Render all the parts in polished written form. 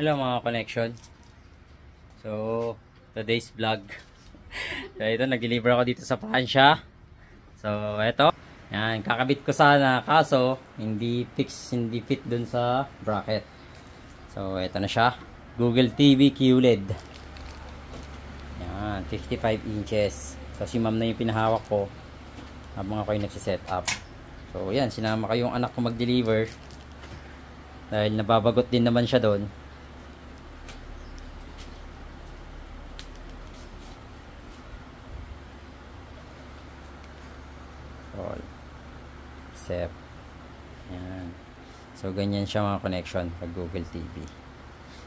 Hello mga connection. So, today's vlog. So, ito, nag-deliver ako dito sa Pransya. So, ito. Yan, kakabit ko sana. Kaso, hindi fit dun sa bracket. So, ito na siya. Google TV QLED. Yan, 55 inches. So, si ma'am na yung pinahawak ko habang ako yung nagsiset up. So, yan, sinama ko yung anak ko mag-deliver. Dahil nababagot din naman siya doon. Accept. Yan. So, ganyan siya mga connection pag Google TV.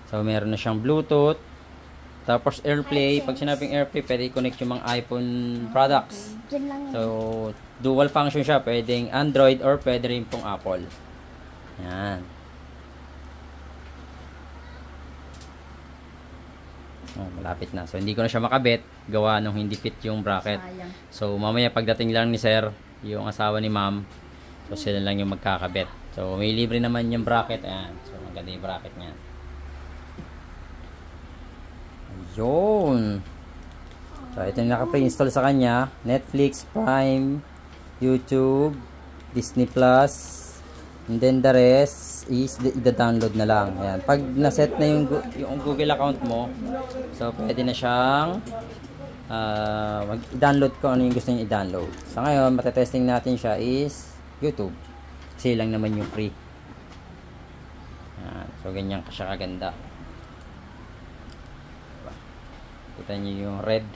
So, meron na siyang Bluetooth. Tapos, AirPlay. Pag sinabing AirPlay, pwede i-connect yung mga iPhone products. So, dual function siya. Pwedeng Android or pwede rin pong Apple. Yan. Oh, malapit na. So, hindi ko na siya makabit. Gawa nung hindi fit yung bracket. So, mamaya pagdating lang ni Sir, yung asawa ni Ma'am, so, sila lang yung magkakabit. So, may libre naman yung bracket. Ayan. So, maganda yung bracket niya. Ayun. So, ito yung naka-pre-install sa kanya. Netflix, Prime, YouTube, Disney Plus, and then the rest is i-download na lang. Ayan. Pag na-set na yung Google account mo, so, pwede na siyang mag-download ko ano yung gusto niyo i-download. So, ngayon, matetesting natin siya is YouTube. Kasi lang naman yung free. Ayan. So, ganyan siya kaganda. Kita niyo yung red.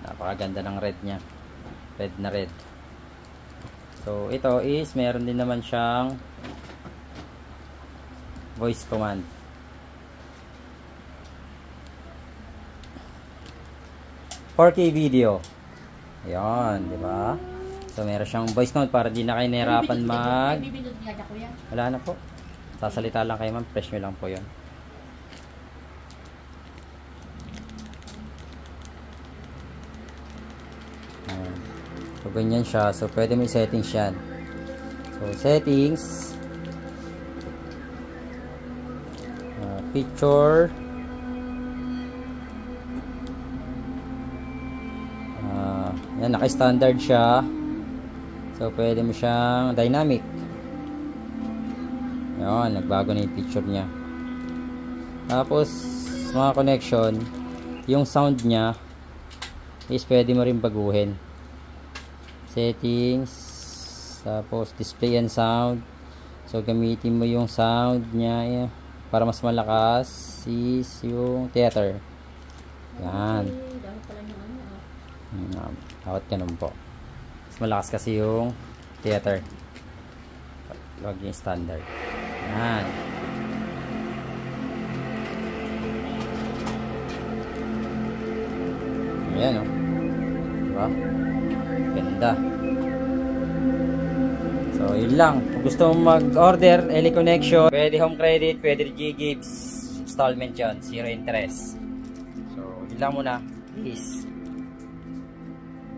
Napakaganda ng red niya. Red na red. So, ito is, meron din naman siyang voice command. video. Ayan, di ba? So, meron siyang voice command para di na kayo nahirapan Wala na po. Sasalita lang kayo, ma'am. Press nyo lang po yun. Ayan. So, ganyan siya. So, pwede mo i-settings yan. So, settings. Picture. Yan, naka-standard siya. So, pwede mo siyang dynamic. Yan, nagbago na yung picture niya. Tapos, mga connection, yung sound niya is pwede mo rin baguhin. Settings. Tapos, display and sound. So, gamitin mo yung sound niya para mas malakas is yung theater. Yan. Dapat ganun po. Mas malakas kasi yung theater. Huwag yung standard. Yan. Ayan o. Diba? Ganda. So, yun lang. Kung gusto mong mag-order, Eli Connection, pwede home credit, pwede G-Gigs, installment yun. 0 interest. So, yun lang muna. Peace.